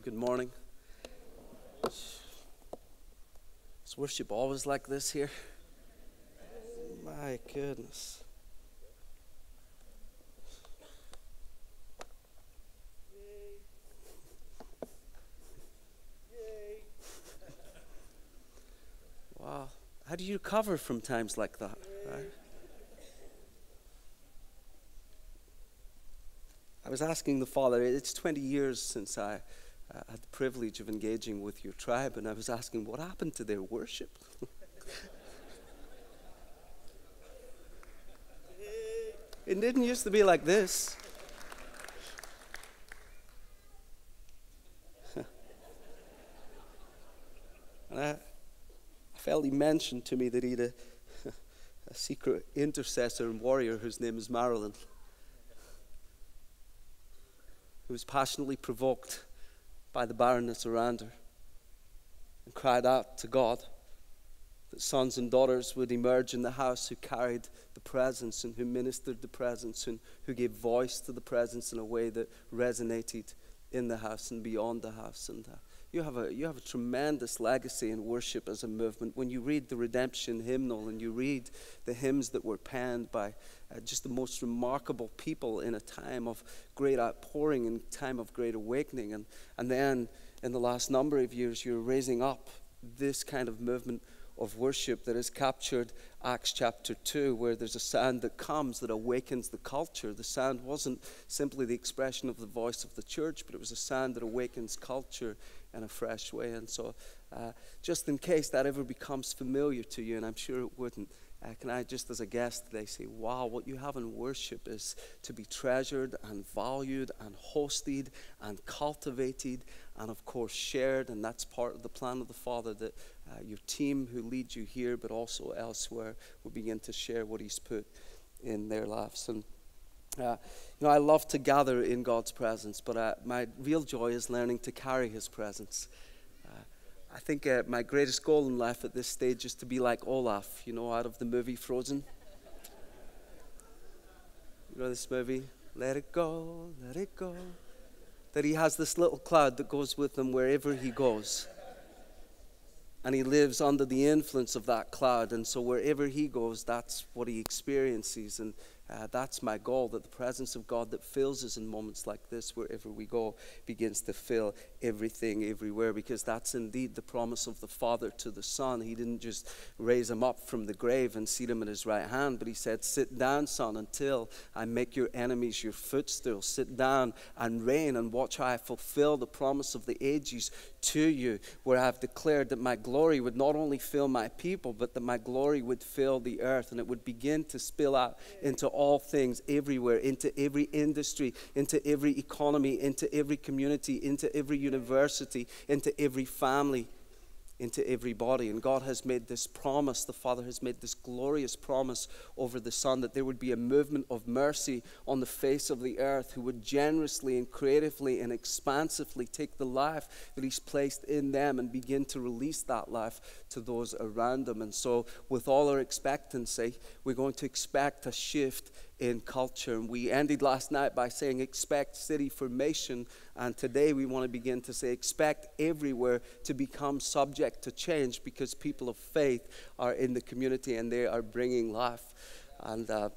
Good morning. Is worship always like this here? My goodness. Wow. How do you recover from times like that? Right? I was asking the Father, it's 20 years since I had the privilege of engaging with your tribe, and I was asking, what happened to their worship? It didn't used to be like this. And I felt he mentioned to me that he had a secret intercessor and warrior whose name is Marilyn, who was passionately provoked by the barrenness around her and cried out to God that sons and daughters would emerge in the house who carried the presence and who ministered the presence and who gave voice to the presence in a way that resonated in the house and beyond the house. And you have a tremendous legacy in worship as a movement. When you read the Redemption hymnal and you read the hymns that were penned by just the most remarkable people in a time of great outpouring and time of great awakening, and then in the last number of years you're raising up this kind of movement of worship that has captured Acts chapter 2, where there's a sound that comes that awakens the culture. The sound wasn't simply the expression of the voice of the church, but it was a sound that awakens culture in a fresh way. And so just in case that ever becomes familiar to you, and I'm sure it wouldn't, can I just as a guest today say, wow, what you have in worship is to be treasured and valued and hosted and cultivated and of course shared, and that's part of the plan of the Father, that your team who leads you here but also elsewhere will begin to share what He's put in their lives. And I love to gather in God's presence, but my real joy is learning to carry His presence. I think my greatest goal in life at this stage is to be like Olaf, out of the movie Frozen. You know this movie? Let it go, let it go. That he has this little cloud that goes with him wherever he goes. And he lives under the influence of that cloud. And so wherever he goes, that's what he experiences. And that's my goal, that the presence of God that fills us in moments like this, wherever we go, begins to fill everything, everywhere. Because that's indeed the promise of the Father to the Son. He didn't just raise him up from the grave and seat him at his right hand, but he said, sit down, son, until I make your enemies your footstool. Sit down and reign and watch how I fulfill the promise of the ages to you, where I've declared that my glory would not only fill my people, but that my glory would fill the earth, and it would begin to spill out into all things, everywhere, into every industry, into every economy, into every community, into every university, into every family, into everybody. And God has made this promise, the Father has made this glorious promise over the Son, that there would be a movement of mercy on the face of the earth, who would generously and creatively and expansively take the life that He's placed in them and begin to release that life to those around them. And so with all our expectancy, we're going to expect a shift in culture. And we ended last night by saying expect city formation, and today we want to begin to say expect everywhere to become subject to change, because people of faith are in the community and they are bringing life. And I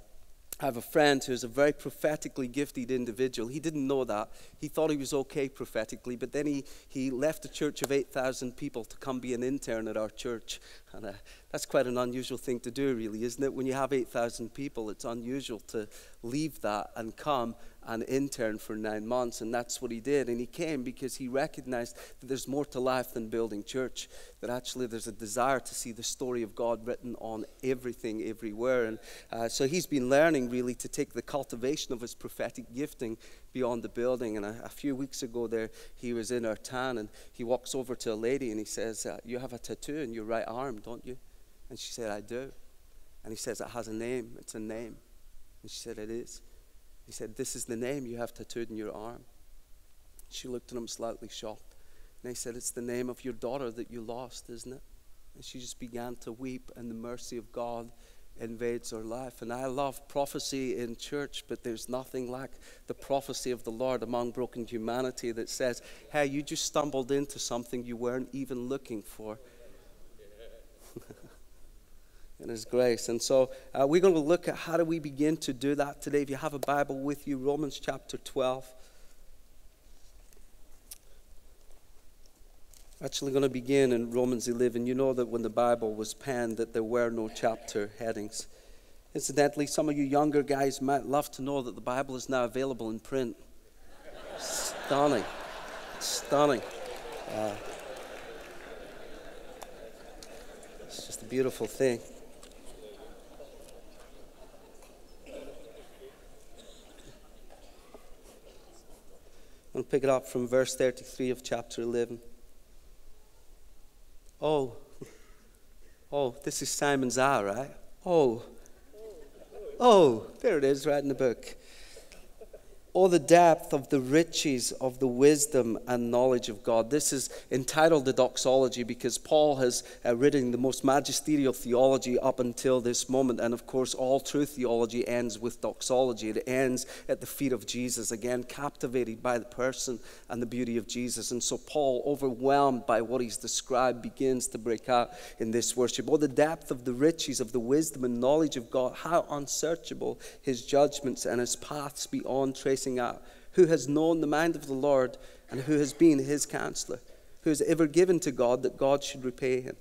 have a friend who's a very prophetically gifted individual. He didn't know that. He thought he was okay prophetically, but then he left a church of 8,000 people to come be an intern at our church. And that's quite an unusual thing to do, really, isn't it? When you have 8,000 people, it's unusual to leave that and come and intern for 9 months. And that's what he did. And he came because he recognized that there's more to life than building church, that actually there's a desire to see the story of God written on everything, everywhere. And so he's been learning really to take the cultivation of his prophetic gifting beyond the building. And a few weeks ago there, he was in our town, and he walks over to a lady and he says, you have a tattoo in your right arm, don't you? And she said, I do. And he says, it has a name. It's a name. And she said, it is. He said, this is the name you have tattooed in your arm. She looked at him slightly shocked. And he said, it's the name of your daughter that you lost, isn't it? And she just began to weep, and the mercy of God invades our life. And I love prophecy in church, but there's nothing like the prophecy of the Lord among broken humanity that says, hey, you just stumbled into something you weren't even looking for. In His grace. And so we're going to look at how do we begin to do that today. If you have a Bible with you, Romans chapter 12. Actually going to begin in Romans 11. You know that when the Bible was penned that there were no chapter headings. Incidentally, some of you younger guys might love to know that the Bible is now available in print. Stunning. Stunning. It's just a beautiful thing. I'll pick it up from verse 33 of chapter 11. Oh, this is Simon's hour, right? Oh, there it is right in the book. Oh, the depth of the riches of the wisdom and knowledge of God. This is entitled the doxology because Paul has written the most magisterial theology up until this moment. And of course, all true theology ends with doxology. It ends at the feet of Jesus, again, captivated by the person and the beauty of Jesus. And so Paul, overwhelmed by what he's described, begins to break out in this worship. Oh, the depth of the riches of the wisdom and knowledge of God. How unsearchable His judgments and His paths beyond tracing out. Who has known the mind of the Lord, and who has been His counselor? Who has ever given to God that God should repay him?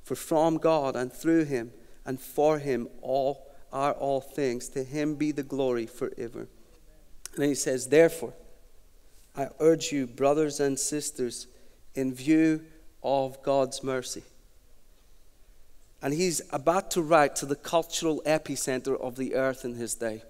For from God and through Him and for Him all are all things. To Him be the glory forever. And then he says, therefore, I urge you, brothers and sisters, in view of God's mercy. And he's about to write to the cultural epicenter of the earth in his day.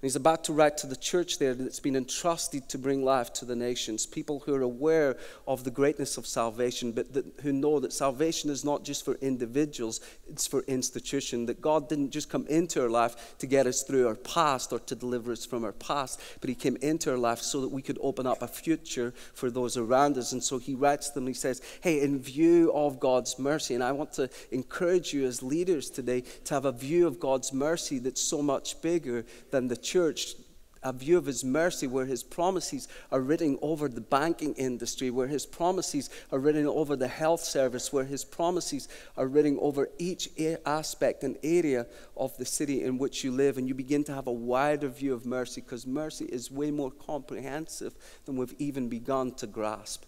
And he's about to write to the church there that's been entrusted to bring life to the nations. People who are aware of the greatness of salvation, but who know that salvation is not just for individuals, it's for institution. That God didn't just come into our life to get us through our past or to deliver us from our past, but He came into our life so that we could open up a future for those around us. And so he writes them, he says, hey, in view of God's mercy, and I want to encourage you as leaders today to have a view of God's mercy that's so much bigger than the church, a view of His mercy where His promises are written over the banking industry, where His promises are written over the health service, where His promises are written over each aspect and area of the city in which you live. And you begin to have a wider view of mercy, because mercy is way more comprehensive than we've even begun to grasp.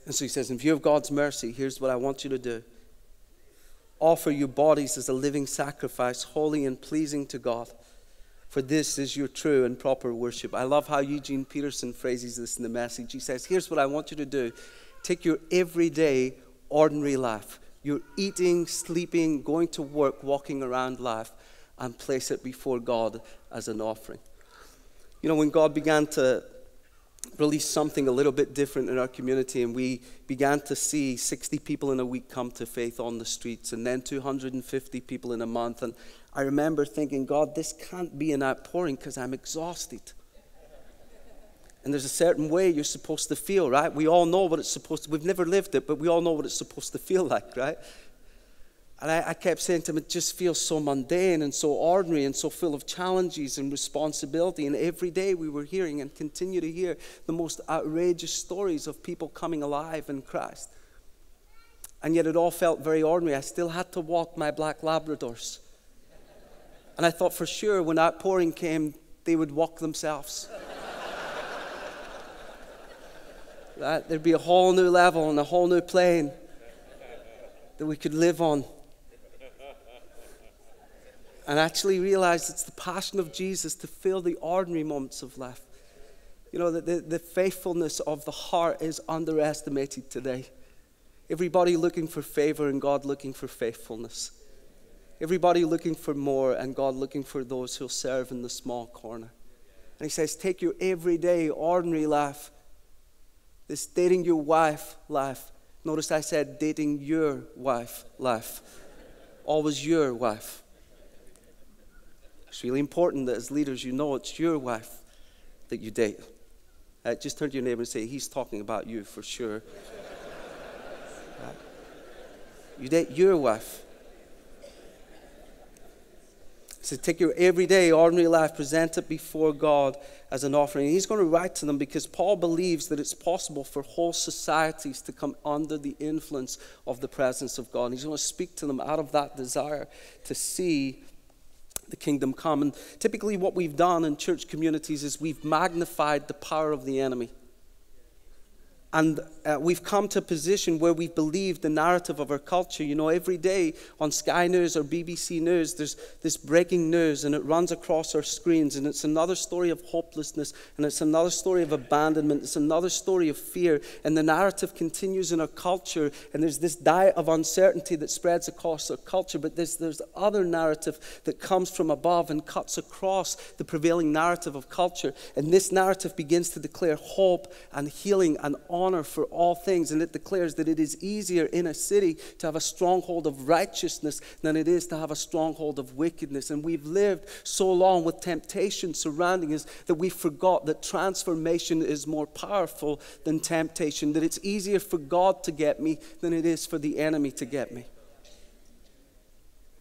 And so he says, in view of God's mercy, here's what I want you to do. Offer your bodies as a living sacrifice, holy and pleasing to God. For this is your true and proper worship. I love how Eugene Peterson phrases this in the Message. He says, here's what I want you to do. Take your everyday, ordinary life, your eating, sleeping, going to work, walking around life, and place it before God as an offering. You know, when God began to release something a little bit different in our community, and we began to see 60 people in a week come to faith on the streets, and then 250 people in a month, and I remember thinking, God, this can't be an outpouring because I'm exhausted. And there's a certain way you're supposed to feel, right? We all know what it's supposed to, we've never lived it, but we all know what it's supposed to feel like, right? And I kept saying to him, it just feels so mundane and so ordinary and so full of challenges and responsibility. And every day we were hearing and continue to hear the most outrageous stories of people coming alive in Christ. And yet it all felt very ordinary. I still had to walk my black Labradors. And I thought for sure when outpouring came, they would walk themselves. Right? There'd be a whole new level and a whole new plane that we could live on. And actually realize it's the passion of Jesus to fill the ordinary moments of life. You know, the faithfulness of the heart is underestimated today. Everybody looking for favor and God looking for faithfulness. Everybody looking for more and God looking for those who'll serve in the small corner. And he says, take your everyday, ordinary life, this dating your wife life. Notice I said dating your wife life. Always your wife. It's really important that as leaders you know it's your wife that you date. Just turn to your neighbor and say, he's talking about you for sure. You date your wife. So take your everyday, ordinary life, present it before God as an offering. And he's going to write to them because Paul believes that it's possible for whole societies to come under the influence of the presence of God. And he's going to speak to them out of that desire to see the kingdom come. And typically what we've done in church communities is we've magnified the power of the enemy. And we've come to a position where we've believed the narrative of our culture. You know, every day on Sky News or BBC News, there's this breaking news, and it runs across our screens, and it's another story of hopelessness, and it's another story of abandonment, it's another story of fear, and the narrative continues in our culture, and there's this diet of uncertainty that spreads across our culture, but there's other narrative that comes from above and cuts across the prevailing narrative of culture, and this narrative begins to declare hope and healing and honor for all things, and it declares that it is easier in a city to have a stronghold of righteousness than it is to have a stronghold of wickedness. And we've lived so long with temptation surrounding us that we forgot that transformation is more powerful than temptation, that it's easier for God to get me than it is for the enemy to get me.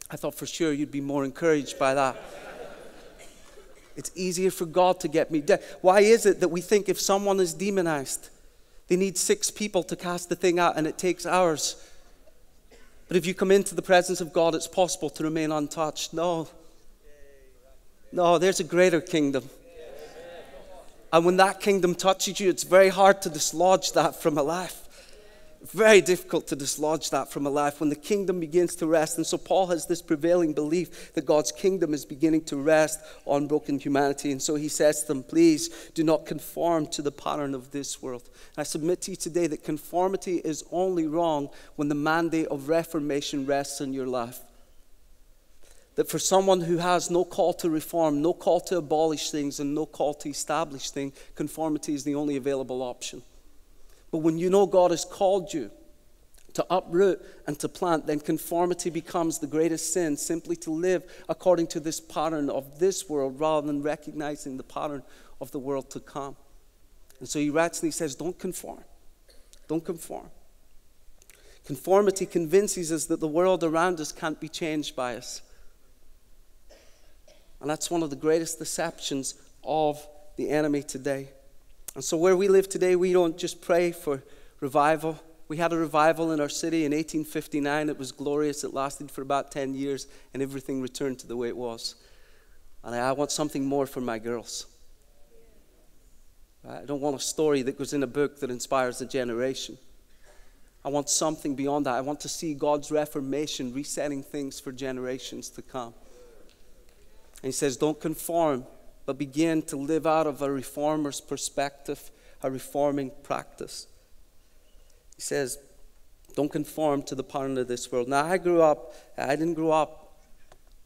I thought for sure you'd be more encouraged by that. It's easier for God to get me. Why is it that we think if someone is demonized, they need 6 people to cast the thing out, and it takes hours? But if you come into the presence of God, it's possible to remain untouched. No, there's a greater kingdom. And when that kingdom touches you, it's very hard to dislodge that from a life. Very difficult to dislodge that from a life when the kingdom begins to rest. And so Paul has this prevailing belief that God's kingdom is beginning to rest on broken humanity. And so he says to them, please do not conform to the pattern of this world. And I submit to you today that conformity is only wrong when the mandate of reformation rests in your life. That for someone who has no call to reform, no call to abolish things, and no call to establish things, conformity is the only available option. But when you know God has called you to uproot and to plant, then conformity becomes the greatest sin, simply to live according to this pattern of this world rather than recognizing the pattern of the world to come. And so he writes and he says, don't conform. Don't conform. Conformity convinces us that the world around us can't be changed by us. And that's one of the greatest deceptions of the enemy today. And so where we live today, we don't just pray for revival. We had a revival in our city in 1859. It was glorious. It lasted for about 10 years, and everything returned to the way it was. And I want something more for my girls. I don't want a story that goes in a book that inspires a generation. I want something beyond that. I want to see God's reformation resetting things for generations to come. And he says, don't conform, but begin to live out of a reformer's perspective, a reforming practice. He says, don't conform to the pattern of this world. Now, I didn't grow up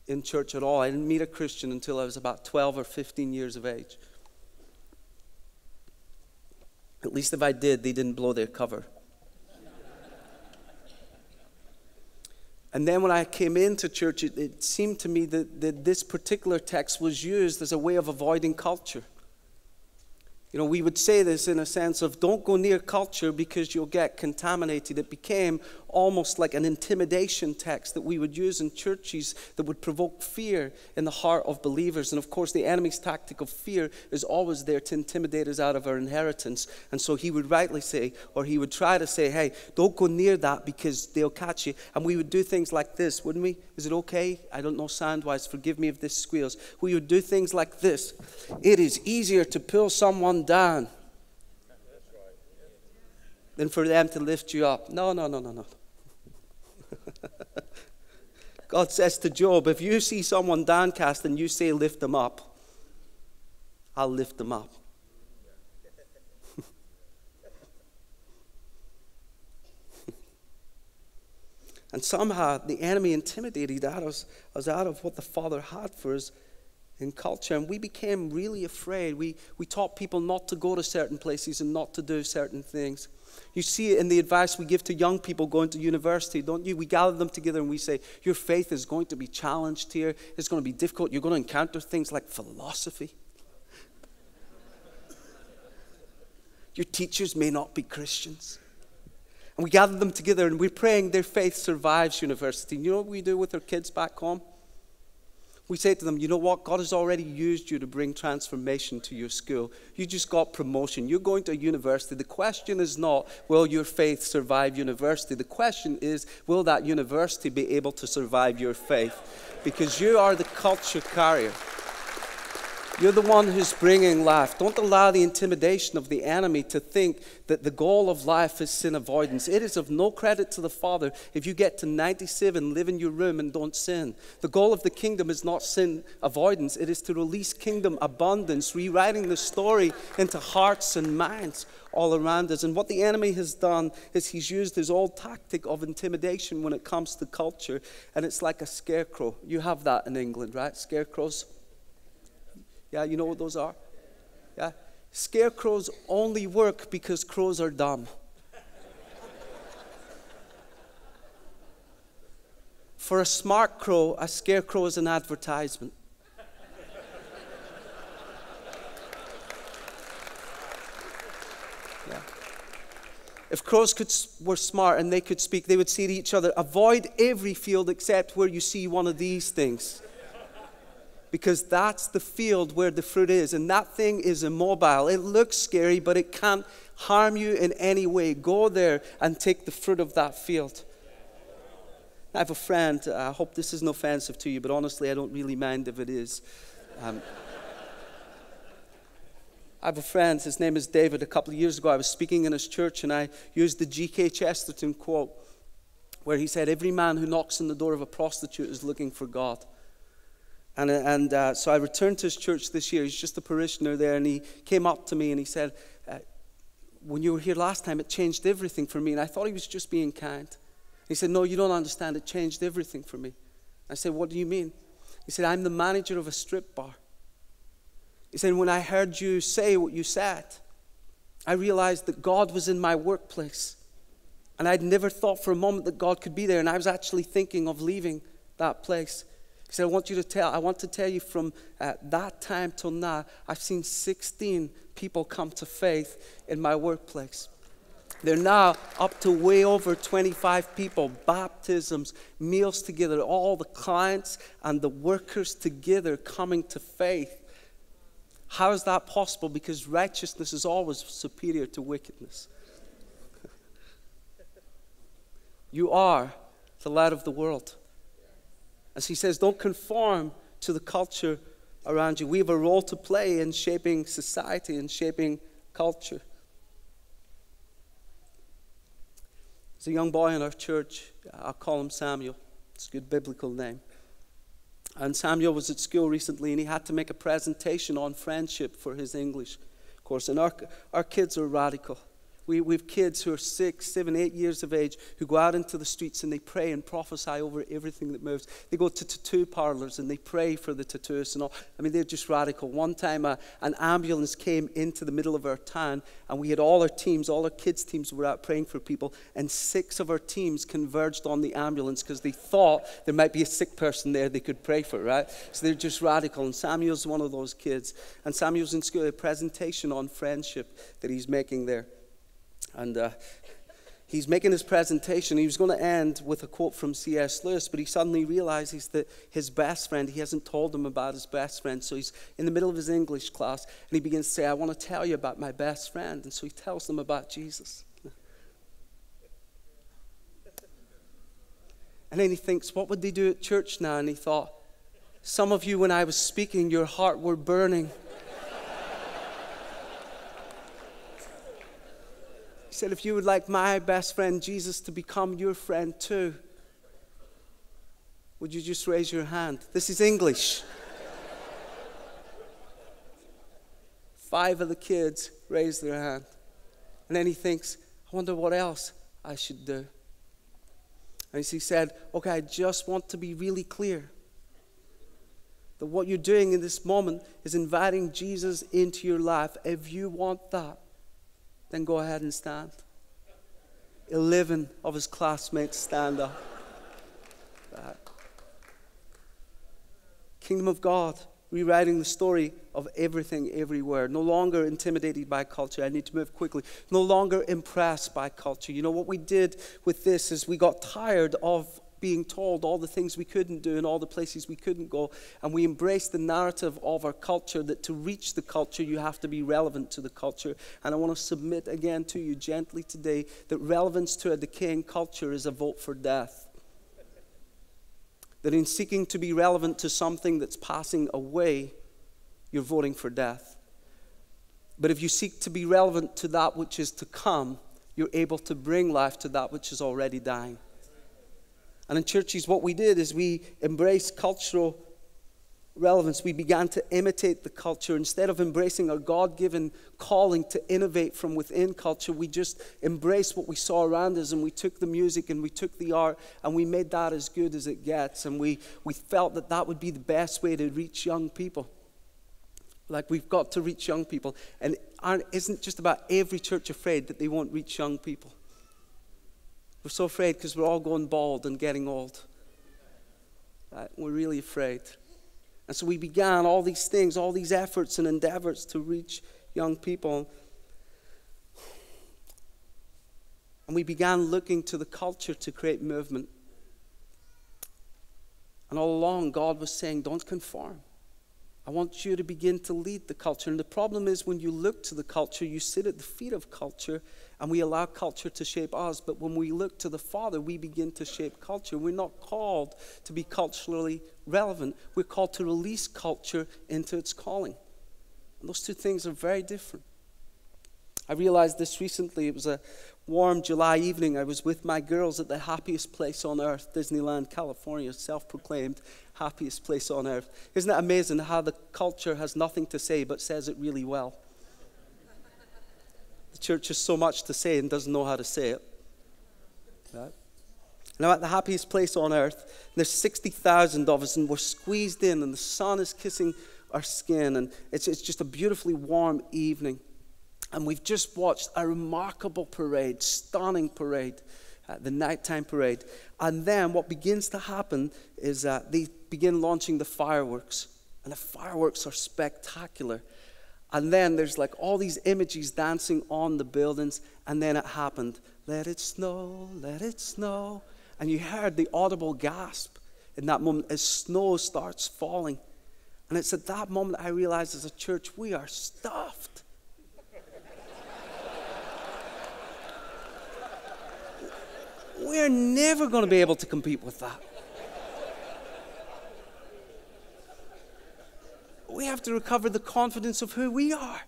in church at all. I didn't meet a Christian until I was about 12 or 15 years of age. At least if I did, they didn't blow their cover. And then when I came into church, it seemed to me that this particular text was used as a way of avoiding culture. You know, we would say this in a sense of don't go near culture because you'll get contaminated. It became almost like an intimidation text that we would use in churches that would provoke fear in the heart of believers. And of course, the enemy's tactic of fear is always there to intimidate us out of our inheritance. And so he would rightly say, or he would try to say, hey, don't go near that because they'll catch you. And we would do things like this, wouldn't we? Is it okay? I don't know sound-wise. Forgive me if this squeals. We would do things like this. It is easier to pull someone down than for them to lift you up. No. God says to Job, if you see someone downcast and you say lift them up, I'll lift them up. And somehow the enemy intimidated us out of what the Father had for us in culture, and we became really afraid. We taught people not to go to certain places and not to do certain things. You see it in the advice we give to young people going to university, don't you? We gather them together and we say, your faith is going to be challenged here. It's going to be difficult. You're going to encounter things like philosophy. Your teachers may not be Christians. And we gather them together and we're praying their faith survives university. And you know what we do with our kids back home? We say to them, you know what? God has already used you to bring transformation to your school. You just got promotion. You're going to a university. The question is not, will your faith survive university? The question is, will that university be able to survive your faith? Because you are the culture carrier. You're the one who's bringing life. Don't allow the intimidation of the enemy to think that the goal of life is sin avoidance. It is of no credit to the Father if you get to 97, live in your room and don't sin. The goal of the kingdom is not sin avoidance. It is to release kingdom abundance, rewriting the story into hearts and minds all around us. And what the enemy has done is he's used his old tactic of intimidation when it comes to culture. And it's like a scarecrow. You have that in England, right? Scarecrows. Yeah, you know what those are? Yeah. Scarecrows only work because crows are dumb. For a smart crow, a scarecrow is an advertisement. Yeah. If crows were smart and they could speak, they would say to each other, avoid every field except where you see one of these things. Because that's the field where the fruit is. And that thing is immobile. It looks scary, but it can't harm you in any way. Go there and take the fruit of that field. I have a friend. I hope this isn't offensive to you, but honestly, I don't really mind if it is. I have a friend. His name is David. A couple of years ago, I was speaking in his church, and I used the G.K. Chesterton quote, where he said, every man who knocks on the door of a prostitute is looking for God. So I returned to his church this year. He's just a parishioner there, and he came up to me and he said, when you were here last time, it changed everything for me. And I thought he was just being kind. He said, no, you don't understand. It changed everything for me. I said, what do you mean? He said, I'm the manager of a strip bar. He said, when I heard you say what you said, I realized that God was in my workplace. And I'd never thought for a moment that God could be there. And I was actually thinking of leaving that place. He said, I want to tell you from that time till now, I've seen 16 people come to faith in my workplace. They're now up to way over 25 people, baptisms, meals together, all the clients and the workers together coming to faith. How is that possible? Because righteousness is always superior to wickedness. You are the light of the world. As he says, don't conform to the culture around you. We have a role to play in shaping society and shaping culture. There's a young boy in our church. I'll call him Samuel. It's a good biblical name. And Samuel was at school recently, and he had to make a presentation on friendship for his English course. And our kids are radical. We have kids who are 6, 7, 8 years of age who go out into the streets and they pray and prophesy over everything that moves. They go to tattoo parlors and they pray for the tattooists and all. I mean, they're just radical. One time an ambulance came into the middle of our town, and we had all our teams, all our kids' teams were out praying for people, and 6 of our teams converged on the ambulance because they thought there might be a sick person there they could pray for, right? So they're just radical. And Samuel's one of those kids. And Samuel's in school, a presentation on friendship that he's making there. And he's making his presentation. He was going to end with a quote from C.S. Lewis, but he suddenly realizes that his best friend, he hasn't told him about his best friend. So he's in the middle of his English class, and he begins to say, I want to tell you about my best friend. And so he tells them about Jesus. And then he thinks, what would they do at church now? And he thought, some of you, when I was speaking, your heart were burning. He said, if you would like my best friend Jesus to become your friend too, would you just raise your hand? This is English. 5 of the kids raised their hand. And then he thinks, I wonder what else I should do. And he said, okay, I just want to be really clear that what you're doing in this moment is inviting Jesus into your life. If you want that, then go ahead and stand. 11 of his classmates stand up. Kingdom of God, rewriting the story of everything, everywhere. No longer intimidated by culture. I need to move quickly. No longer impressed by culture. You know what we did with this is we got tired of being told all the things we couldn't do and all the places we couldn't go. And we embraced the narrative of our culture that to reach the culture, you have to be relevant to the culture. And I want to submit again to you gently today that relevance to a decaying culture is a vote for death. That in seeking to be relevant to something that's passing away, you're voting for death. But if you seek to be relevant to that which is to come, you're able to bring life to that which is already dying. And in churches, what we did is we embraced cultural relevance. We began to imitate the culture. Instead of embracing our God-given calling to innovate from within culture, we just embraced what we saw around us, and we took the music and we took the art and we made that as good as it gets. And we felt that that would be the best way to reach young people. Like, we've got to reach young people. And isn't just about every church afraid that they won't reach young people? We're so afraid because we're all going bald and getting old. Right? We're really afraid. And so we began all these things, all these efforts and endeavors to reach young people. And we began looking to the culture to create movement. And all along, God was saying, don't conform. I want you to begin to lead the culture. And the problem is, when you look to the culture, you sit at the feet of culture, and we allow culture to shape us. But when we look to the Father, we begin to shape culture. We're not called to be culturally relevant. We're called to release culture into its calling. And those two things are very different. I realized this recently. It was a warm July evening. I was with my girls at the happiest place on earth, Disneyland, California, self-proclaimed happiest place on earth. Isn't it amazing how the culture has nothing to say but says it really well? The church has so much to say and doesn't know how to say it. Right? Now, at the happiest place on earth, there's 60,000 of us, and we're squeezed in, and the sun is kissing our skin, and it's just a beautifully warm evening. And we've just watched a remarkable parade, stunning parade, the nighttime parade. And then what begins to happen is they begin launching the fireworks. And the fireworks are spectacular. And then there's like all these images dancing on the buildings. And then it happened. Let it snow, let it snow. And you heard the audible gasp in that moment as snow starts falling. And it's at that moment I realized, as a church, we are stuffed. We're never going to be able to compete with that. We have to recover the confidence of who we are.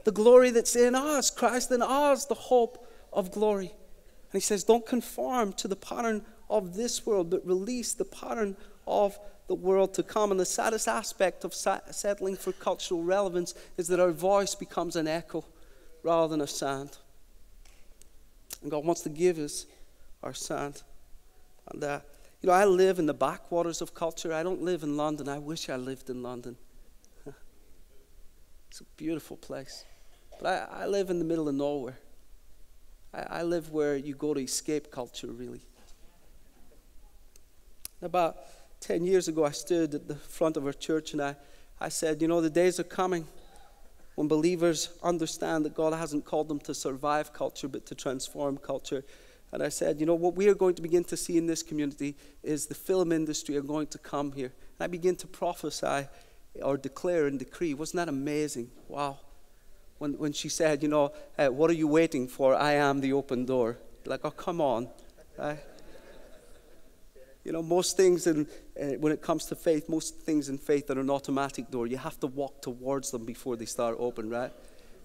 The glory that's in us, Christ in us, the hope of glory. And he says, don't conform to the pattern of this world, but release the pattern of the world to come. And the saddest aspect of settling for cultural relevance is that our voice becomes an echo rather than a sound. And God wants to give us our sound. And, I live in the backwaters of culture. I don't live in London. I wish I lived in London. It's a beautiful place. But I live in the middle of nowhere. I live where you go to escape culture, really. About 10 years ago, I stood at the front of our church and I said, the days are coming when believers understand that God hasn't called them to survive culture, but to transform culture. And I said, what we are going to begin to see in this community is the film industry are going to come here. And I began to prophesy or declare and decree. Wasn't that amazing? Wow. When she said, what are you waiting for? I am the open door. Like, oh, come on. Right? Most things when it comes to faith, most things in faith are an automatic door. You have to walk towards them before they start open, right?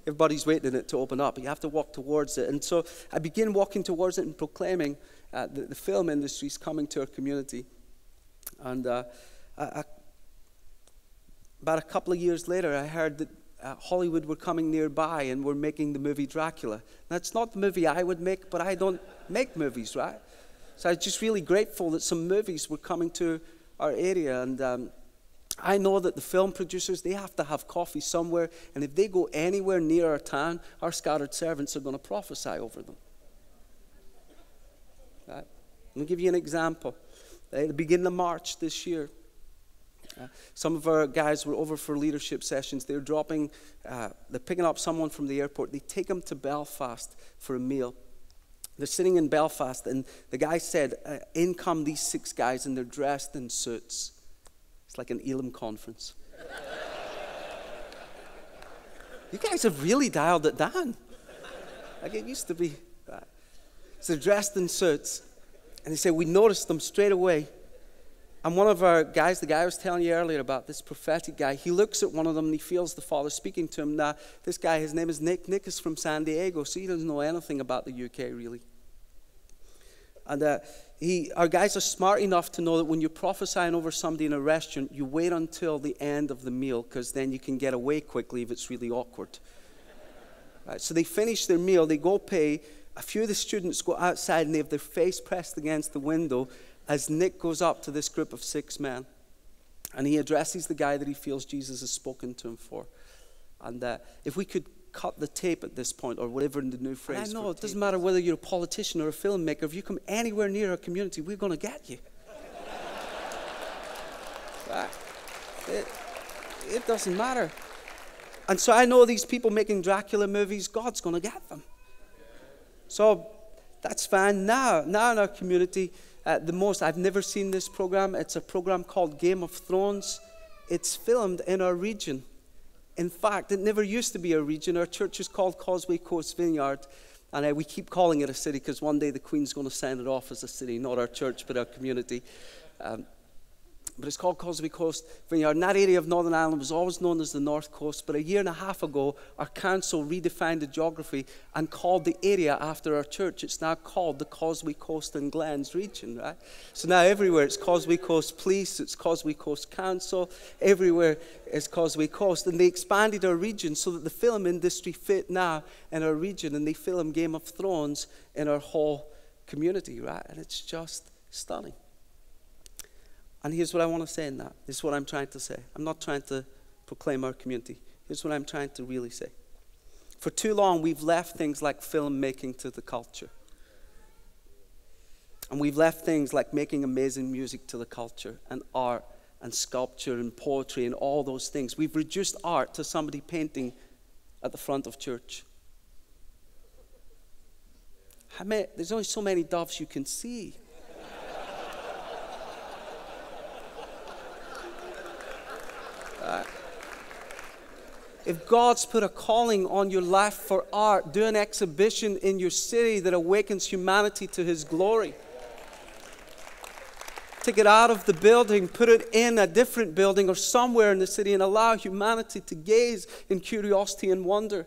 Everybody's waiting it to open up, but you have to walk towards it. And so I began walking towards it and proclaiming the film industry is coming to our community. And about a couple of years later, I heard that Hollywood were coming nearby and were making the movie Dracula. Now, it's not the movie I would make, but I don't make movies, right? So I was just really grateful that some movies were coming to our area. And I know that the film producers, they have to have coffee somewhere. And if they go anywhere near our town, our scattered servants are going to prophesy over them. Right? Let me give you an example. At the beginning of March this year, some of our guys were over for leadership sessions. They're picking up someone from the airport. They take them to Belfast for a meal. They're sitting in Belfast, and the guy said, in come these 6 guys, and they're dressed in suits. It's like an Elim conference. You guys have really dialed it down. Like it used to be. So they're dressed in suits. And they say, we noticed them straight away. And one of our guys, the guy I was telling you earlier about, this prophetic guy, he looks at one of them and he feels the Father speaking to him. Now, this guy, his name is Nick. Nick is from San Diego, so he doesn't know anything about the UK, really. And our guys are smart enough to know that when you're prophesying over somebody in a restaurant, you wait until the end of the meal, because then you can get away quickly if it's really awkward. Right, so they finish their meal, they go pay. A few of the students go outside and they have their face pressed against the window as Nick goes up to this group of 6 men. And he addresses the guy that he feels Jesus has spoken to him for. And if we could cut the tape at this point, or whatever in the new phrase. And I know it doesn't matter whether you're a politician or a filmmaker. If you come anywhere near our community, we're going to get you. Right? It doesn't matter. And so I know these people making Dracula movies, God's going to get them. So that's fine. Now in our community, I've never seen this program. It's a program called Game of Thrones. It's filmed in our region. In fact, it never used to be a region. Our church is called Causeway Coast Vineyard. And we keep calling it a city because one day the Queen's going to sign it off as a city, not our church, but our community. But it's called Causeway Coast Vineyard. And that area of Northern Ireland was always known as the North Coast. But a year and a half ago, our council redefined the geography and called the area after our church. It's now called the Causeway Coast and Glens region, right? So now everywhere it's Causeway Coast Police, it's Causeway Coast Council, everywhere is Causeway Coast. And they expanded our region so that the film industry fit now in our region. And they film Game of Thrones in our whole community, right? And it's just stunning. And here's what I want to say in that. This is what I'm trying to say. I'm not trying to proclaim our community. Here's what I'm trying to really say. For too long, we've left things like filmmaking to the culture. And we've left things like making amazing music to the culture, and art and sculpture and poetry and all those things. We've reduced art to somebody painting at the front of church. There's only so many doves you can see. If God's put a calling on your life for art, do an exhibition in your city that awakens humanity to His glory. Take it out of the building, put it in a different building or somewhere in the city, and allow humanity to gaze in curiosity and wonder.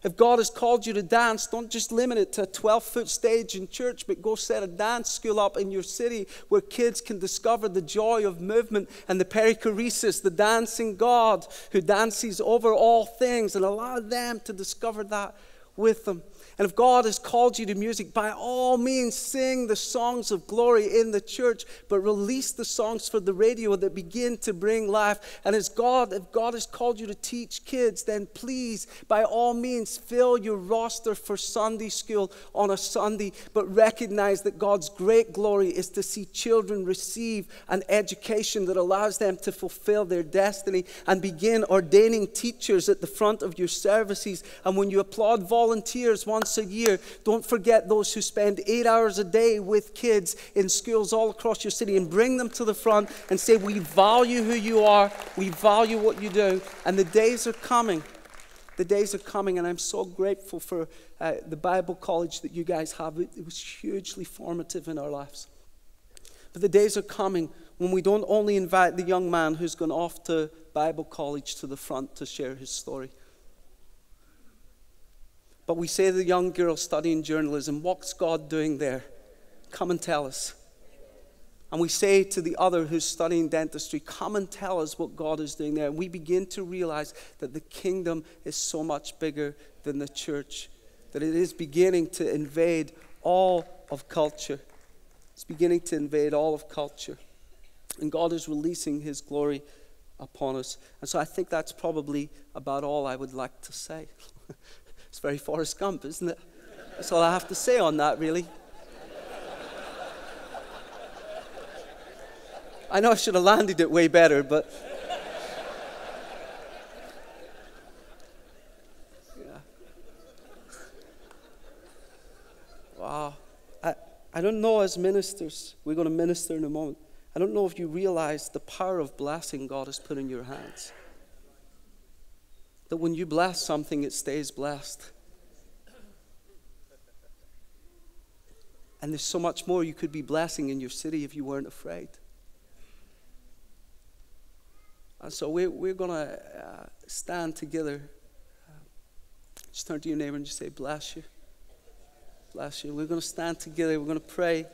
If God has called you to dance, don't just limit it to a 12-foot stage in church, but go set a dance school up in your city where kids can discover the joy of movement and the perichoresis, the dancing God who dances over all things, and allow them to discover that with them. And if God has called you to music, by all means sing the songs of glory in the church, but release the songs for the radio that begin to bring life. And if God has called you to teach kids, then please, by all means, fill your roster for Sunday school on a Sunday, but recognize that God's great glory is to see children receive an education that allows them to fulfill their destiny, and begin ordaining teachers at the front of your services. And when you applaud volunteers once a year, don't forget those who spend 8 hours a day with kids in schools all across your city, and bring them to the front and say, we value who you are, we value what you do. And the days are coming. The days are coming, and I'm so grateful for the Bible college that you guys have. It was hugely formative in our lives. But the days are coming when we don't only invite the young man who's gone off to Bible college to the front to share his story, but we say to the young girl studying journalism, what's God doing there? Come and tell us. And we say to the other who's studying dentistry, come and tell us what God is doing there. And we begin to realize that the kingdom is so much bigger than the church, that it is beginning to invade all of culture. It's beginning to invade all of culture. And God is releasing His glory upon us. And so I think that's probably about all I would like to say. It's very Forrest Gump, isn't it? That's all I have to say on that, really. I know I should have landed it way better, but... yeah. Wow. I don't know, as ministers, we're going to minister in a moment. I don't know if you realize the power of blessing God has put in your hands. That when you bless something, it stays blessed. And there's so much more you could be blessing in your city if you weren't afraid. And so we're going to stand together. Just turn to your neighbor and just say, bless you. Bless you. We're going to stand together. We're going to pray.